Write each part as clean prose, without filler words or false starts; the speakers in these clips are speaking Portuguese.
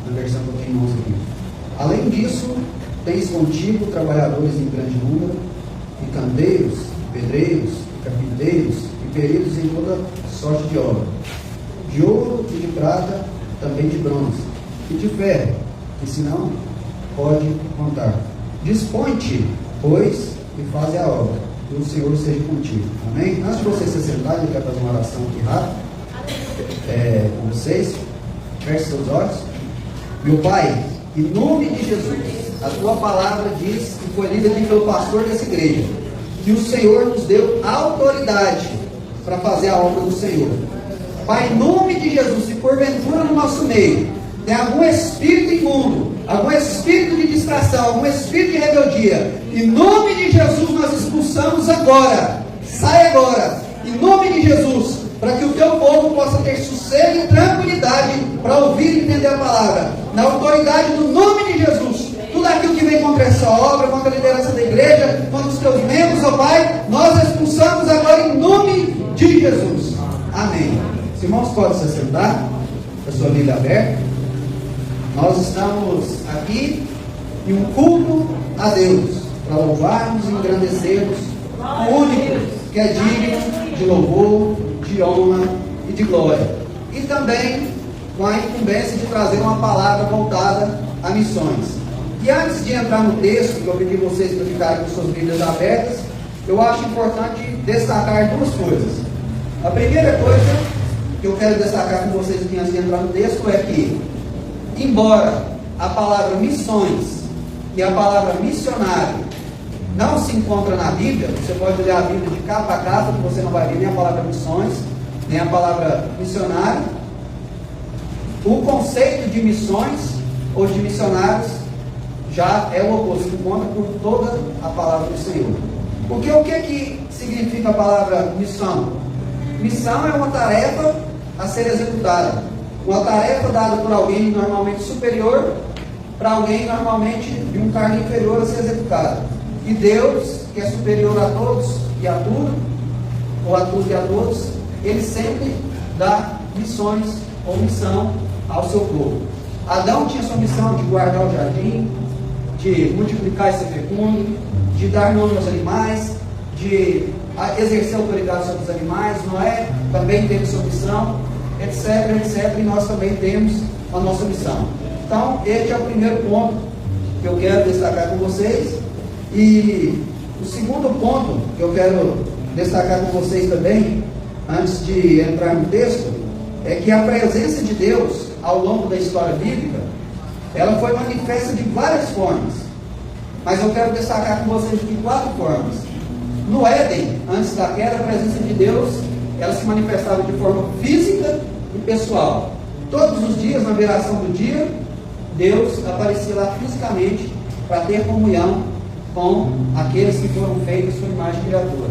na versão que eu tenho em mãos aqui. Além disso, tens contigo trabalhadores em grande número, e candeiros, pedreiros, carpinteiros, e peritos em toda sorte de obra, de ouro e de prata, também de bronze, e de ferro, que senão pode contar. Dispõe-te, pois, e faze a obra, e o Senhor seja contigo. Amém? Antes de vocês se sentarem, eu quero fazer uma oração aqui rápida com vocês. Feche seus olhos. Meu Pai, em nome de Jesus, a tua palavra diz que foi lida aqui pelo pastor dessa igreja, que o Senhor nos deu autoridade para fazer a obra do Senhor. Pai, em nome de Jesus, se porventura no nosso meio tem algum espírito imundo, algum espírito de distração, algum espírito de rebeldia, em nome de Jesus nós expulsamos agora. Sai agora, em nome de Jesus, para que o teu povo possa ter sossego e tranquilidade para ouvir e entender a palavra, na autoridade do nome de Jesus. Tudo aquilo que vem contra essa obra, contra a liderança da igreja, contra os teus membros, ó Pai, nós expulsamos agora em nome de Jesus. Amém. Os irmãos podem se sentar, com a sua Bíblia aberta. Nós estamos aqui em um culto a Deus, para louvarmos e engrandecermos o único que é digno de louvor, de honra e de glória. E também com a incumbência de trazer uma palavra voltada a missões. E antes de entrar no texto, que eu pedi vocês para ficarem com suas Bíblias abertas, eu acho importante destacar duas coisas. A primeira coisa que eu quero destacar com vocês aqui antes de entrar no texto é que, embora a palavra missões e a palavra missionário não se encontra na Bíblia, você pode ler a Bíblia de capa a capa, que você não vai ver nem a palavra missões, nem a palavra missionário. O conceito de missões ou de missionários já é o oposto, se encontra por toda a palavra do Senhor. Porque o que significa a palavra missão? Missão é uma tarefa a ser executada, uma tarefa dada por alguém normalmente superior para alguém normalmente de um cargo inferior a ser executado. E Deus, que é superior a todos e a tudo, ou a tudo e a todos, Ele sempre dá missões ou missão ao seu povo. Adão tinha sua missão de guardar o jardim, de multiplicar e ser fecundo, de dar nome aos animais, de exercer autoridade sobre os animais. Noé também teve sua missão, etc, etc, e nós também temos a nossa missão. Então, este é o primeiro ponto que eu quero destacar com vocês. E o segundo ponto que eu quero destacar com vocês também, antes de entrar no texto, é que a presença de Deus ao longo da história bíblica, ela foi manifesta de várias formas, mas eu quero destacar com vocês aqui 4 formas. No Éden, antes da queda, a presença de Deus, ela se manifestava de forma física e pessoal. Todos os dias, na viração do dia, Deus aparecia lá fisicamente para ter comunhão com aqueles que foram feitos por imagem e criatura.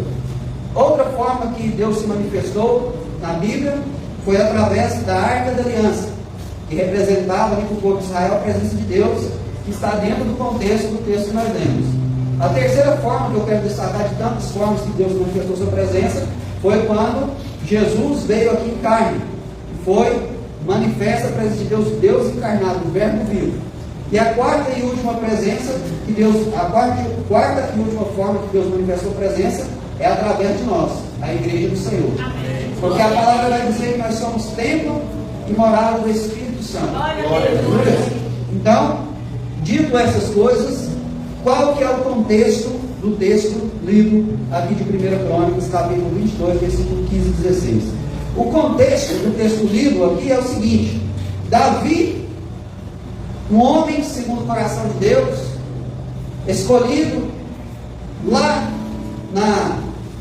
Outra forma que Deus se manifestou na Bíblia foi através da Arca da Aliança, que representava ali para o povo de Israel a presença de Deus, que está dentro do contexto do texto que nós lemos. A terceira forma que eu quero destacar, de tantas formas que Deus manifestou sua presença, foi quando Jesus veio aqui em carne, e foi manifesta a presença de Deus, Deus encarnado, o Verbo vivo. E a quarta e última presença que Deus, a quarta e última forma que Deus manifestou a presença é através de nós, a igreja do Senhor. Amém. Porque a palavra vai dizer que nós somos templo e morada do Espírito Santo. Então, dito essas coisas, qual que é o contexto do texto lido aqui de 1 Crônicas, capítulo 22, versículo 15 e 16? O contexto do texto lido aqui é o seguinte: Davi, um homem segundo o coração de Deus, escolhido lá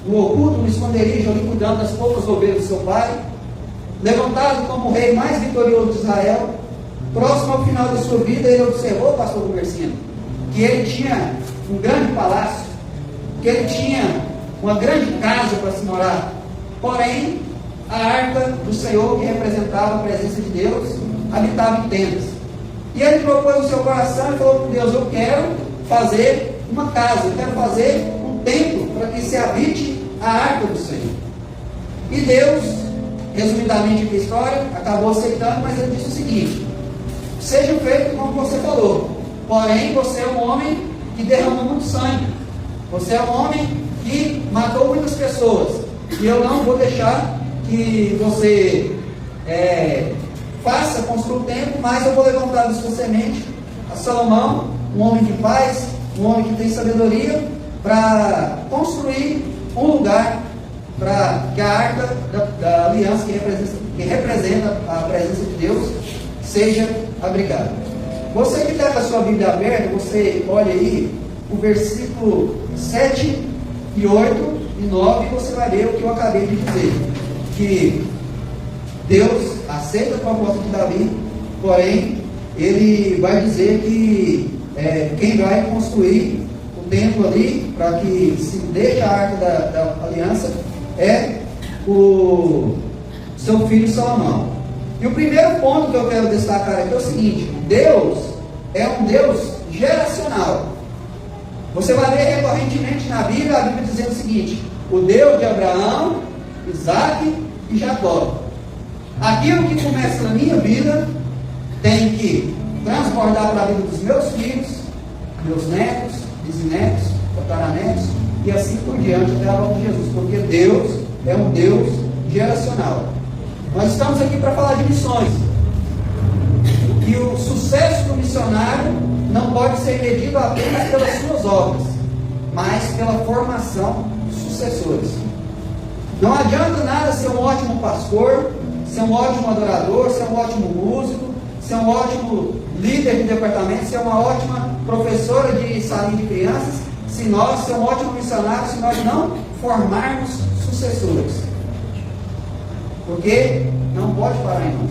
no oculto, no esconderijo, ali cuidando das poucas ovelhas do seu pai, levantado como o rei mais vitorioso de Israel. Próximo ao final da sua vida, ele observou, pastor Gumercindo, que ele tinha um grande palácio, que ele tinha uma grande casa para se morar. Porém, a arca do Senhor, que representava a presença de Deus, habitava em tendas. E ele propôs no seu coração e falou com Deus: eu quero fazer uma casa, eu quero fazer um templo para que se habite a arca do Senhor. E Deus, resumidamente aqui a história, acabou aceitando, mas ele disse o seguinte: seja feito como você falou. Porém, você é um homem que derramou muito sangue. Você é um homem que matou muitas pessoas. E eu não vou deixar que você faça, construa o templo, mas eu vou levantar da sua semente a Salomão, um homem de paz, um homem que tem sabedoria, para construir um lugar para que a arca da aliança que representa a presença de Deus seja abrigada. Você que está com a sua Bíblia aberta, você olha aí o versículo 7 e 8 e 9, e você vai ver o que eu acabei de dizer, que Deus aceita a proposta de Davi, porém ele vai dizer que quem vai construir o templo ali, para que se deixe a arca da aliança, é o seu filho Salomão. E o primeiro ponto que eu quero destacar aqui é o seguinte: Deus é um Deus geracional. Você vai ver recorrentemente na Bíblia, a Bíblia dizendo o seguinte: o Deus de Abraão, Isaac e Jacó. Aquilo que começa na minha vida tem que transbordar para a vida dos meus filhos, meus netos, bisnetos, tataranetos e assim por diante até a volta de Jesus, porque Deus é um Deus geracional. Nós estamos aqui para falar de missões, e o sucesso do missionário não pode ser medido apenas pelas suas obras, mas pela formação de sucessores. Não adianta nada ser um ótimo pastor, ser um ótimo adorador, ser um ótimo músico, ser um ótimo líder de departamento, ser uma ótima professora de salinha de crianças, se nós ser um ótimo missionário, se nós não formarmos sucessores. Porque não pode parar em nós.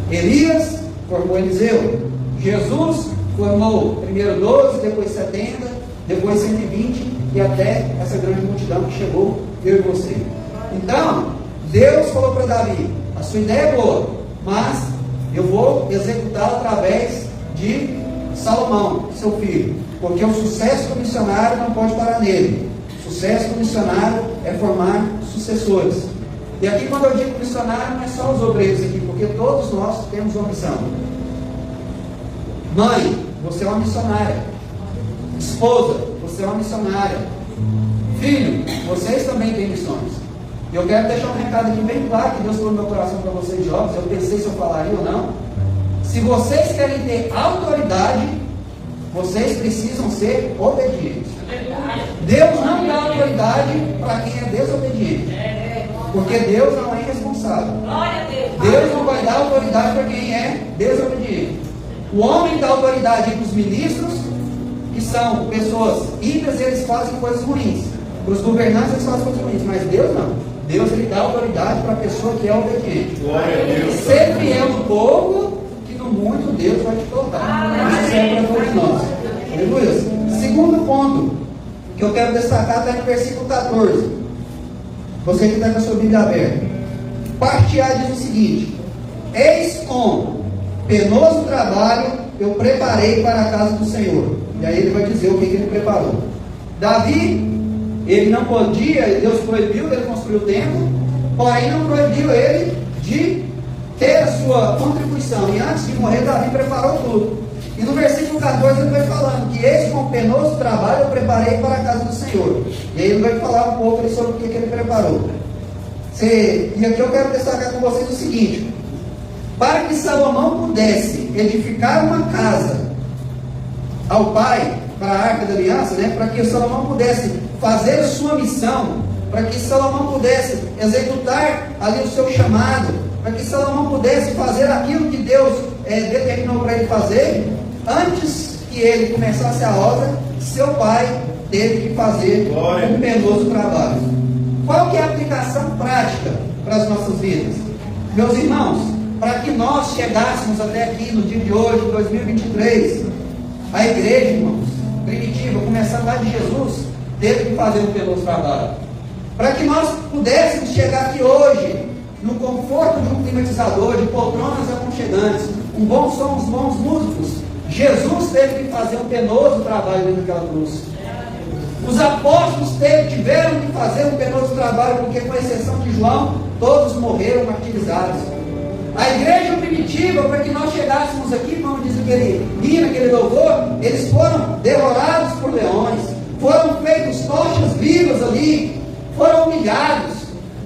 Elias formou Eliseu. Jesus formou primeiro 12, depois 70, depois 120 e até essa grande multidão que chegou, eu e você. Então, Deus falou para Davi: a sua ideia é boa, mas eu vou executá-la através de Salomão, seu filho, porque o sucesso do missionário não pode parar nele. O sucesso do missionário é formar sucessores. E aqui, quando eu digo missionário, não é só os obreiros aqui, porque todos nós temos uma missão. Mãe, você é uma missionária. Esposa, você é uma missionária. Filho, vocês também têm missões. E eu quero deixar um recado aqui bem claro, que Deus falou no meu coração para vocês, jovens. Eu pensei se eu falaria ou não. Se vocês querem ter autoridade, vocês precisam ser obedientes. Deus não dá autoridade para quem é desobediente, porque Deus não é irresponsável. Deus não vai dar autoridade para quem é desobediente. O homem dá autoridade para os ministros, que são pessoas ímpias, e eles fazem coisas ruins. Para os governantes, eles fazem coisas ruins, mas Deus não. Deus, ele dá autoridade para a pessoa que é obediente. Sempre é um pouco que no muito Deus vai te colocar. Isso é para todos nós. Aleluia. Segundo ponto que eu quero destacar está no versículo 14. Você que está com a sua Bíblia aberta. Parte A diz o seguinte: eis com penoso trabalho eu preparei para a casa do Senhor. E aí ele vai dizer o que ele preparou. Davi, ele não podia, Deus proibiu ele construir o templo, porém não proibiu ele de ter a sua contribuição. E antes de morrer, Davi preparou tudo. E no versículo 14 ele vai falando que eis com penoso trabalho eu preparei para a casa do Senhor. E aí ele vai falar um pouco sobre o que ele preparou. E aqui eu quero destacar com vocês o seguinte: para que Salomão pudesse edificar uma casa ao pai, para a arca da aliança, para que Salomão pudesse fazer a sua missão, para que Salomão pudesse executar ali o seu chamado, para que Salomão pudesse fazer aquilo que Deus determinou para ele fazer, antes que ele começasse a obra, seu pai teve que fazer um penoso trabalho. Qual que é a aplicação prática para as nossas vidas? Meus irmãos, para que nós chegássemos até aqui no dia de hoje, 2023, a igreja, irmãos, primitiva, começando lá de Jesus, teve que fazer um penoso trabalho. Para que nós pudéssemos chegar aqui hoje, no conforto de um climatizador, de poltronas aconchegantes, um bom som, uns bons músicos, Jesus teve que fazer um penoso trabalho dentro daquela cruz. Os apóstolos tiveram que fazer um penoso trabalho, porque, com exceção de João, todos morreram martirizados. A igreja primitiva, para que nós chegássemos aqui, como diz aquele hino, aquele louvor, eles foram devorados por leões, foram feitos tochas vivas ali, foram humilhados,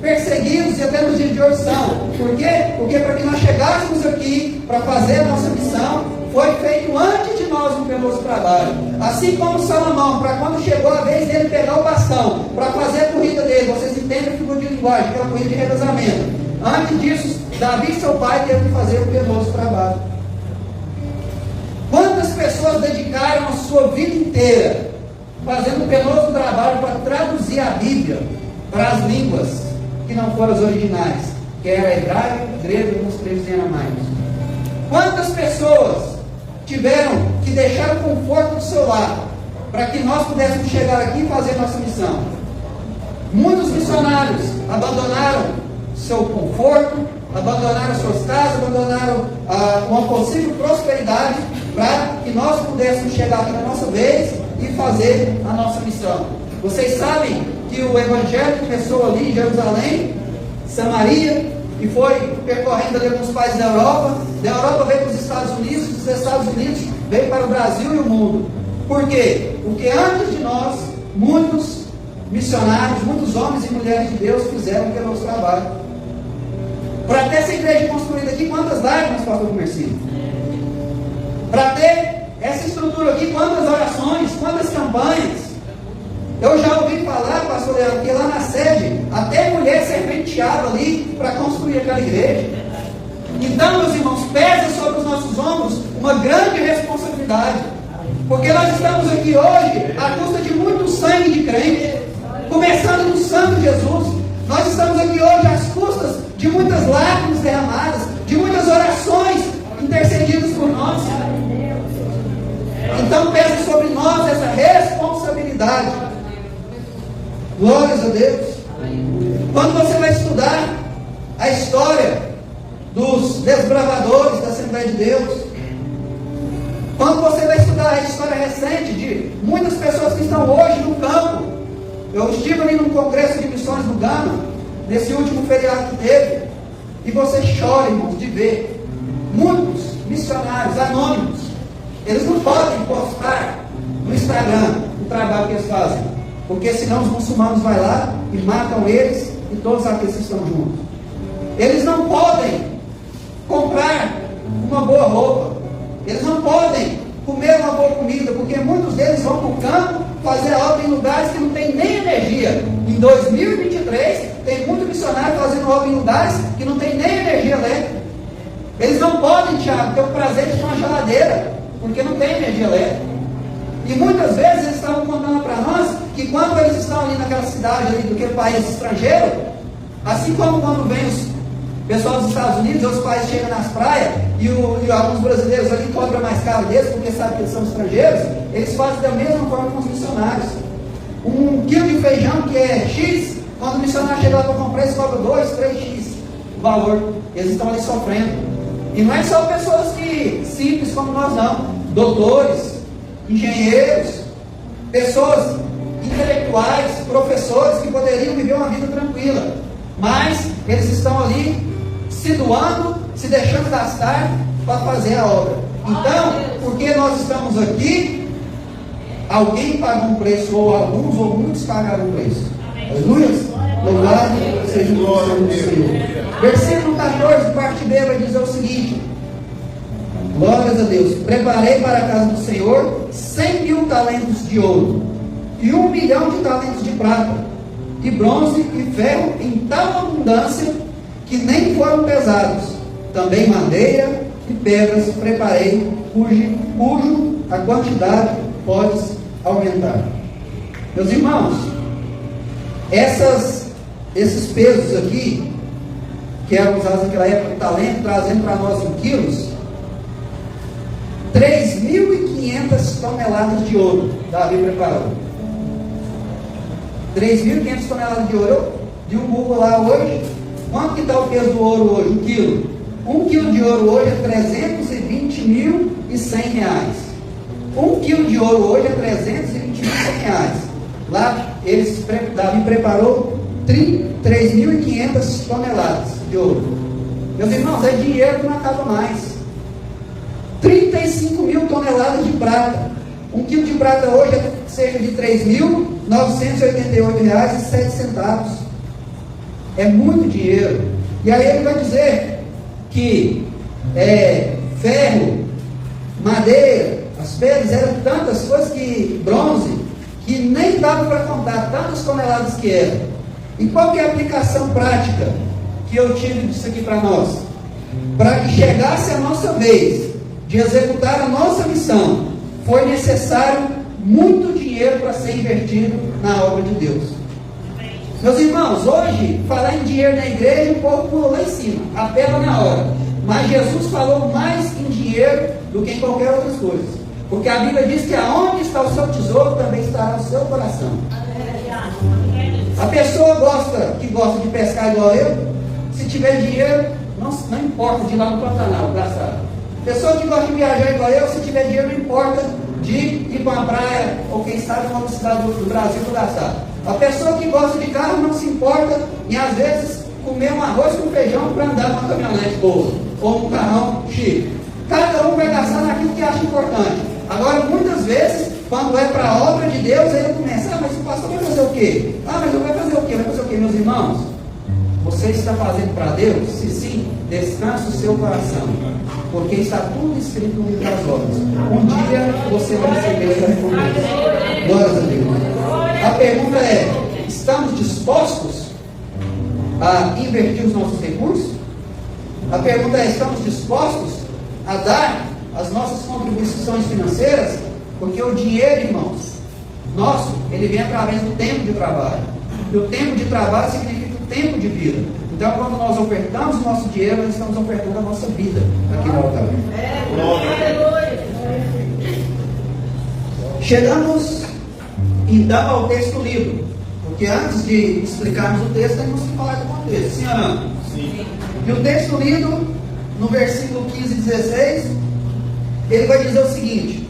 perseguidos e até nos dias de hoje são. Por quê? Porque para que nós chegássemos aqui para fazer a nossa missão, foi feito antes de nós um penoso trabalho. Assim como Salomão, para quando chegou a vez dele pegar o bastão, para fazer a corrida dele, vocês entendem a figura de linguagem, aquela corrida de revezamento. Antes disso, Davi, seu pai, teve que fazer o penoso trabalho. Quantas pessoas dedicaram a sua vida inteira fazendo o penoso trabalho para traduzir a Bíblia para as línguas que não foram as originais, que era hebraico, grego e uns trechos em aramaico? Quantas pessoas tiveram que deixar o conforto do seu lar para que nós pudéssemos chegar aqui e fazer nossa missão? Muitos missionários abandonaram seu conforto, abandonaram suas casas, abandonaram uma possível prosperidade para que nós pudéssemos chegar aqui na nossa vez e fazer a nossa missão. Vocês sabem que o Evangelho começou ali em Jerusalém, Samaria, e foi percorrendo ali alguns países da Europa veio para os Estados Unidos, dos Estados Unidos veio para o Brasil e o mundo. Por quê? Porque antes de nós, muitos missionários, muitos homens e mulheres de Deus fizeram o nosso trabalho. Para ter essa igreja construída aqui, quantas lágrimas, pastor Comercinho? Para ter essa estrutura aqui, quantas orações, quantas campanhas? Eu já ouvi falar, pastor Leandro, que lá na sede, até mulher serpenteava ali para construir aquela igreja. Então, meus irmãos, pesa sobre os nossos ombros uma grande responsabilidade. Porque nós estamos aqui hoje à custa de muito sangue de crente, começando no Santo Jesus. Nós estamos aqui hoje às custas de muitas lágrimas derramadas, de muitas orações intercedidas por nós. Então pesa sobre nós essa responsabilidade. Glórias a Deus. Quando você vai estudar a história dos desbravadores da Assembleia de Deus, quando você vai estudar a história recente de muitas pessoas que estão hoje no campo, eu estive ali num congresso de missões no Ghana, nesse último feriado que teve, e você chora, irmãos, de ver muitos missionários anônimos. Eles não podem postar no Instagram o trabalho que eles fazem, porque senão os muçulmanos vão lá e matam eles e todos aqueles que estão juntos. Eles não podem comprar uma boa roupa, eles não podem comer uma boa comida, porque muitos deles vão para o campo fazer a obra em lugares que não tem nem energia. Em 2023, tem muito missionário fazendo obra em lugares que não tem nem energia elétrica. Eles não podem, Tiago, ter o prazer de ter uma geladeira, porque não tem energia elétrica. E muitas vezes eles estavam contando para nós que quando eles estão ali naquela cidade, ali daquele país estrangeiro, assim como quando vem os pessoal dos Estados Unidos, os pais chegam nas praias e alguns brasileiros ali cobram mais caro deles, porque sabem que eles são estrangeiros, eles fazem da mesma forma com os missionários. Um quilo de feijão que é X, quando o missionário chega lá para comprar, eles cobram 2, 3X o valor. Eles estão ali sofrendo. E não é só pessoas simples como nós, não. Doutores, engenheiros, pessoas intelectuais, professores que poderiam viver uma vida tranquila, mas eles estão ali se doando, se deixando gastar para fazer a obra. Então, porque nós estamos aqui, alguém pagou um preço, ou alguns ou muitos pagaram um preço. Aleluia! Louvado seja o nome do Senhor. Versículo 14, parte B, vai dizer o seguinte: glórias a Deus. Preparei para a casa do Senhor 100.000 talentos de ouro e 1 milhão de talentos de prata, de bronze e ferro em tal abundância que nem foram pesados. Também madeira e pedras preparei, cujo a quantidade pode aumentar. Meus irmãos, esses pesos aqui, que eram usados naquela época, o talento, trazendo para nós em quilos, 3.500 toneladas de ouro Davi preparou. 3.500 toneladas de ouro. Eu de um Google lá hoje, quanto que está o peso do ouro hoje? 1 quilo. 1 quilo de ouro hoje é 320.100 reais. 1 quilo de ouro hoje é 320.100 reais. Lá, Davi preparou 3.500 toneladas de ouro. Meus irmãos, é dinheiro que não acaba mais. 35 mil toneladas de prata. Um quilo de prata hoje é cerca de R$ 3.988,07. É muito dinheiro. E aí ele vai dizer que ferro, madeira, as pedras eram tantas coisas, que bronze, que nem dava para contar tantas toneladas que eram. E qual que é a aplicação prática que eu tive disso aqui para nós? Para que chegasse a nossa vez de executar a nossa missão, foi necessário muito dinheiro para ser invertido na obra de Deus. Meus irmãos, hoje, falar em dinheiro na igreja, o povo pulou lá em cima, apela na hora. Mas Jesus falou mais em dinheiro do que em qualquer outra coisa. Porque a Bíblia diz que aonde está o seu tesouro, também estará o seu coração. A pessoa que gosta de pescar igual eu, se tiver dinheiro, não importa de ir lá no Pantanal, engraçado. Pessoa que gosta de viajar igual eu, se tiver dinheiro, não importa de ir para uma praia, ou quem sabe uma outra cidade do Brasil para gastar. A pessoa que gosta de carro não se importa em, às vezes, comer um arroz com feijão para andar numa caminhonete boa, ou num carrão chique. Cada um vai gastar naquilo que acha importante. Agora, muitas vezes, quando é para a obra de Deus, ele começa: mas o pastor vai fazer o quê? Mas vai fazer o quê? Vai fazer o quê, meus irmãos? Você está fazendo para Deus? Se sim, descanse o seu coração, porque está tudo escrito no livro das obras. Um dia você vai receber essa recompensa. Glórias a Deus. A pergunta é: estamos dispostos a invertir os nossos recursos? A pergunta é: estamos dispostos a dar as nossas contribuições financeiras? Porque o dinheiro, irmãos, nosso, ele vem através do tempo de trabalho. E o tempo de trabalho significa o tempo de vida. Então, quando nós ofertamos o nosso dinheiro, nós estamos ofertando a nossa vida aqui no altar. Chegamos então ao texto lido, porque antes de explicarmos o texto, temos que falar do contexto. Sim ou não? Sim. E o texto lido, no versículo 15 e 16, ele vai dizer o seguinte: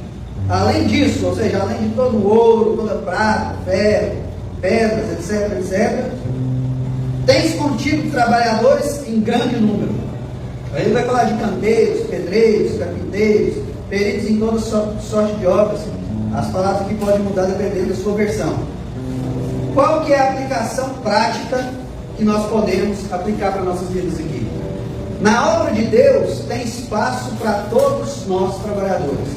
além disso, ou seja, além de todo o ouro, toda a prata, ferro, pedras, etc., tens contigo trabalhadores em grande número. Aí ele vai falar de canteiros, pedreiros, carpinteiros, peritos em toda sorte de obras. As palavras aqui podem mudar dependendo da sua versão. Qual que é a aplicação prática que nós podemos aplicar para nossas vidas aqui? Na obra de Deus tem espaço para todos nós trabalhadores.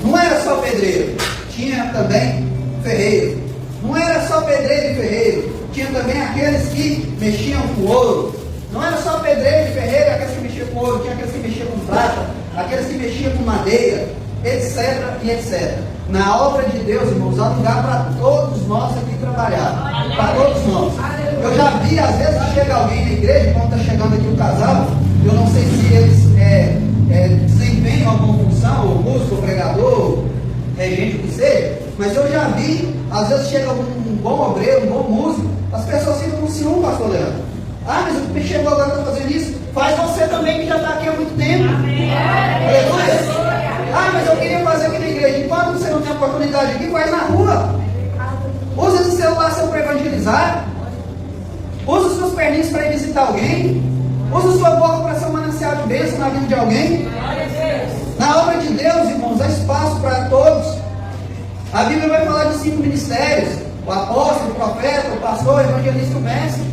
Não era só pedreiro, tinha também ferreiro. Não era só pedreiro e ferreiro, tinha também aqueles que mexiam com ouro. Não era só pedreiro e ferreiro, aqueles que mexiam com ouro, tinha aqueles que mexiam com prata, aqueles que mexiam com madeira, etc e etc. Na obra de Deus, irmãos, há lugar para todos nós aqui trabalhar. Para todos nós. Eu já vi, às vezes, chega alguém na igreja, quando está chegando aqui o casal, eu não sei se eles desempenham alguma função, ou músico, ou pregador, regente, o que seja, mas eu já vi, às vezes chega um bom obreiro, um bom músico, as pessoas ficam com ciúme, pastor Leandro. Mas o chegou agora está fazendo isso, faz você também que já está aqui há muito tempo. Aleluia. Mas eu queria fazer aqui na igreja. Enquanto você não tem oportunidade aqui, faz na rua. Usa esse celular seu para evangelizar. Usa os seus perninhos para ir visitar alguém. Usa sua boca para ser um manancial de bênção na vida de alguém. Na obra de Deus, irmãos, há espaço para todos. A Bíblia vai falar de 5 ministérios: o apóstolo, o profeta, o pastor, o evangelista e o mestre.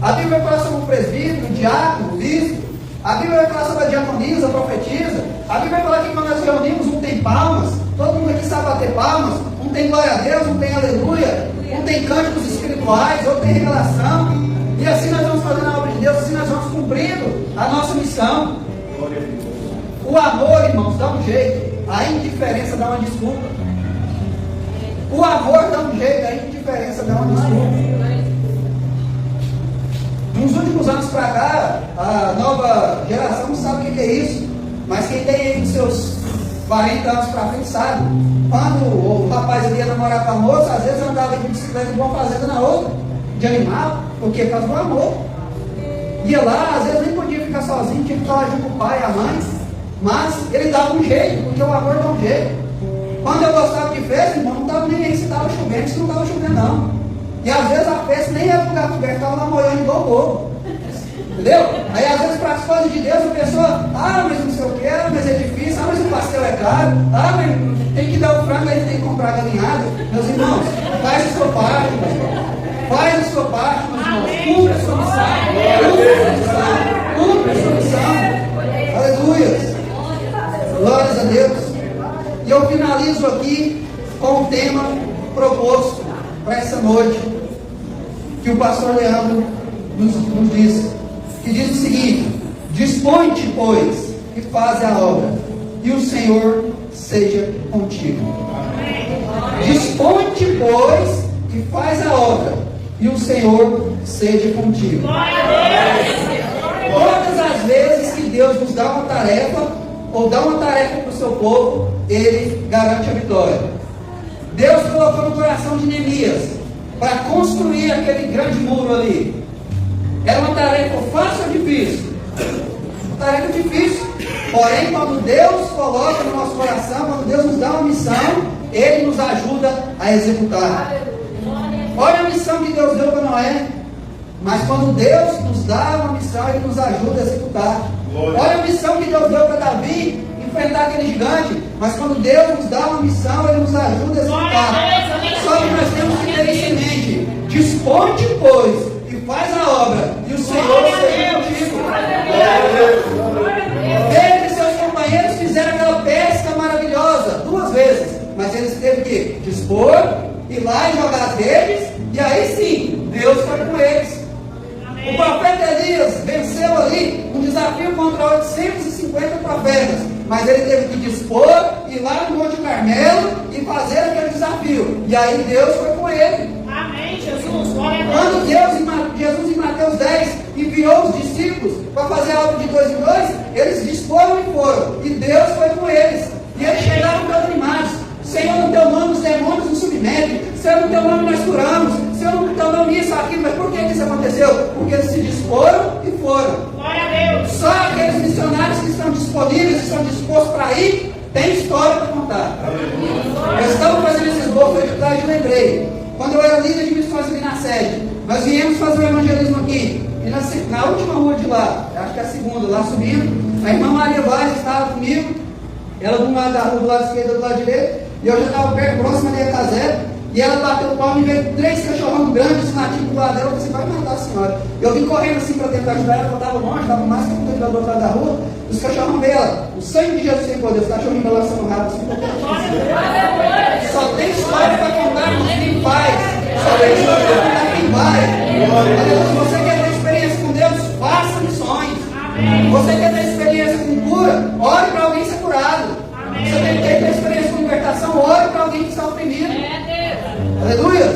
A Bíblia vai falar sobre o presbítero, o diácono, o bispo. A Bíblia vai falar sobre a diaconisa, a profetisa. A Bíblia vai falar que quando nós reunimos, um tem palmas, todo mundo aqui sabe bater palmas, um tem glória a Deus, um tem aleluia, um tem cânticos espirituais, outro tem revelação. E assim nós vamos fazendo a obra de Deus, assim nós vamos cumprindo a nossa missão. O amor, irmãos, dá um jeito, a indiferença dá uma desculpa. O amor dá um jeito, a indiferença dá uma desculpa. Nos últimos anos para cá, a nova geração não sabe o que é isso, mas quem tem aí os seus 40 anos para frente sabe. Quando o rapaz ia namorar com a moça, às vezes andava de bicicleta de uma fazenda na outra, de animal, porque por causa do amor. Ia lá, às vezes nem podia ficar sozinho, tinha que estar junto com o pai e a mãe, mas ele dava um jeito, porque o amor dá um jeito. Quando eu gostava de festa, irmão, não estava nem aí se estava chovendo, se não estava chovendo não. E às vezes a festa nem era lugar coberto, estava namorando igual o povo. Entendeu? Aí às vezes para as coisas de Deus a pessoa, mas não sei o que, mas é difícil, mas o pastel é caro, mas tem que dar o frango, aí tem que comprar a galinhada. Meus irmãos, faz a sua parte, meus irmãos. Faz a sua parte, meus irmãos. Cumpre a sua missão. Cumpre a sua missão. Aleluia. Glórias a Deus. E eu finalizo aqui com o tema proposto para essa noite, que o pastor Leandro nos disse, que diz o seguinte: dispõe-te, pois, e faz a obra, e o Senhor seja contigo. Dispõe-te, pois, e faz a obra, e o Senhor seja contigo. Todas as vezes que Deus nos dá uma tarefa, ou dá uma tarefa para o seu povo, Ele garante a vitória. Deus colocou no coração de Neemias para construir aquele grande muro ali. Era uma tarefa fácil ou difícil? Uma tarefa difícil. Porém, quando Deus coloca no nosso coração, quando Deus nos dá uma missão, Ele nos ajuda a executar. Olha a missão que Deus deu para Noé. Mas quando Deus nos dá uma missão, Ele nos ajuda a executar. Olha a missão que Deus deu para Davi, enfrentar aquele gigante. Mas quando Deus nos dá uma missão, Ele nos ajuda a executar. Só que nós temos que ter isso em mente. Dispõe-te, pois, e faz a obra, e o Senhor seja contigo. Pedro e seus companheiros fizeram aquela pesca maravilhosa 2 vezes. Mas eles teve que dispor, ir lá e jogar as redes. E aí sim, Deus foi com eles. O profeta Elias venceu ali um desafio contra 850 profetas, mas ele teve que dispor, ir lá no Monte Carmelo e fazer aquele desafio. E aí Deus foi com ele. Amém, Jesus. Quando Jesus em Mateus 10 enviou os discípulos para fazer a obra de 2 em 2, eles disporam e foram. E Deus foi com eles. E eles chegaram todos animados. Senhor, no teu nome os demônios nos submetem. Senhor, no teu nome nós curamos. Senhor, no teu nome isso, aquilo. Mas por que isso aconteceu? Porque eles se disporam e foram. Glória a Deus. Só aqueles missionários que estão disponíveis, que estão dispostos para ir, tem história para contar. Eu estava fazendo esse esboço hoje de tarde e lembrei. Quando eu era líder de missões ali na sede, nós viemos fazer o evangelismo aqui. E na última rua de lá, acho que é a segunda, lá subindo, a irmã Maria Vaz estava comigo. Ela do lado da rua, do lado esquerdo, do lado direito. E eu já estava perto, próximo ali a caseta. E ela bateu o palmo e veio 3 cachorrão grandes nativos do lado dela. Eu falei, vai matar a senhora. Eu vim correndo assim para tentar ajudar ela, eu estava longe, estava mais que um do outro lado da rua. Os cachorrão veio ela. O sangue de Jesus tem poder. Os cachorrinhos balançando rápido assim, só tem história para contar com quem faz. Só tem história para contar quem vai. Se você quer ter experiência com Deus, faça missões. Você quer ter experiência com cura, ore para alguém ser curado. Você tem que ter experiência com libertação, ore para alguém que está oprimido. Aleluia!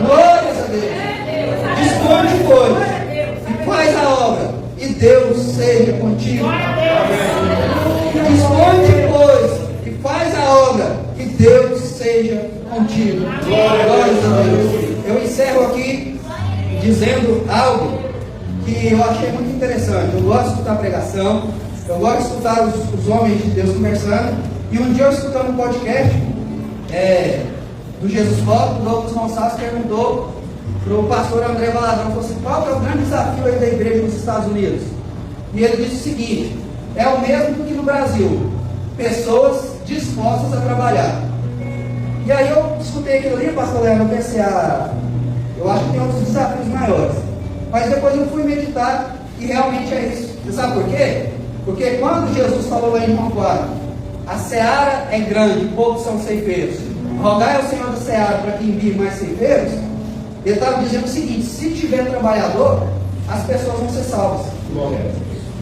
Glórias a Deus! Dispõe, pois, e faz a obra, e Deus seja contigo. Dispõe, pois, e faz a obra, e Deus seja contigo. Glórias a Deus! Eu encerro aqui dizendo algo que eu achei muito interessante. Eu gosto de escutar pregação, eu gosto de escutar os homens de Deus conversando. E um dia eu escutando um podcast do Jesus Pop, o Douglas Gonçalves perguntou para o pastor André Valadão, falou assim, qual é o grande desafio aí da igreja nos Estados Unidos? E ele disse o seguinte, é o mesmo que no Brasil, pessoas dispostas a trabalhar. E aí eu escutei aquilo ali, pastor Leandro, eu pensei, eu acho que tem outros desafios maiores. Mas depois eu fui meditar e realmente é isso. Você sabe por quê? Porque quando Jesus falou lá em João 4, a seara é grande, poucos são ceifeiros. Rogai ao Senhor da seara para que envie mais ceifeiros. Ele estava dizendo o seguinte, se tiver trabalhador, as pessoas vão ser salvas.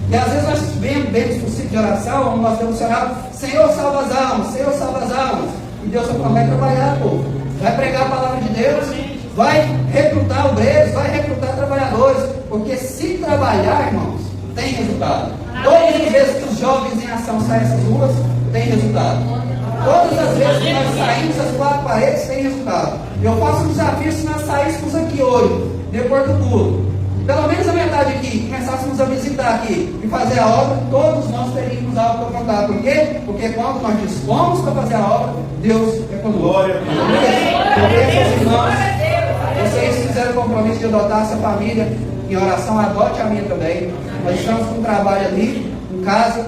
E às vezes nós vemos para o ciclo de oração, onde nós temos orado, Senhor salva as almas, Senhor salva as almas. E Deus vai falar, vai trabalhar, povo. Vai pregar a palavra de Deus, vai recrutar obreiros, vai recrutar trabalhadores. Porque se trabalhar, irmãos, tem resultado. Todas as vezes que os jovens em ação saem essas ruas, tem resultado. Todas as vezes que nós saímos das 4 paredes, tem resultado. Eu faço um desafio se nós saíssemos aqui hoje, depois do culto, pelo menos a metade aqui, começássemos a visitar aqui e fazer a obra, todos nós teríamos algo para contar. Por quê? Porque quando nós dispomos para fazer a obra, Deus é conosco. Glória a Deus. Vocês fizeram o compromisso de adotar essa família em oração, adote a minha também. Nós estamos com um trabalho ali, em casa,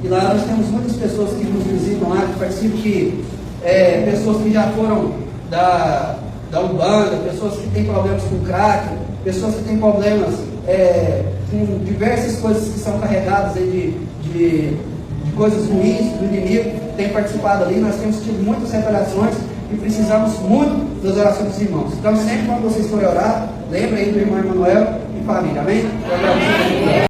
e lá nós temos muitas pessoas que nos visitam lá, que participam, pessoas que já foram da Umbanda, pessoas que têm problemas com crack, pessoas que têm problemas com diversas coisas que são carregadas aí de coisas ruins do inimigo, tem participado ali. Nós temos tido muitas reparações e precisamos muito das orações dos irmãos. Então, sempre quando vocês forem orar, lembre aí do irmão Emanuel e família, amém?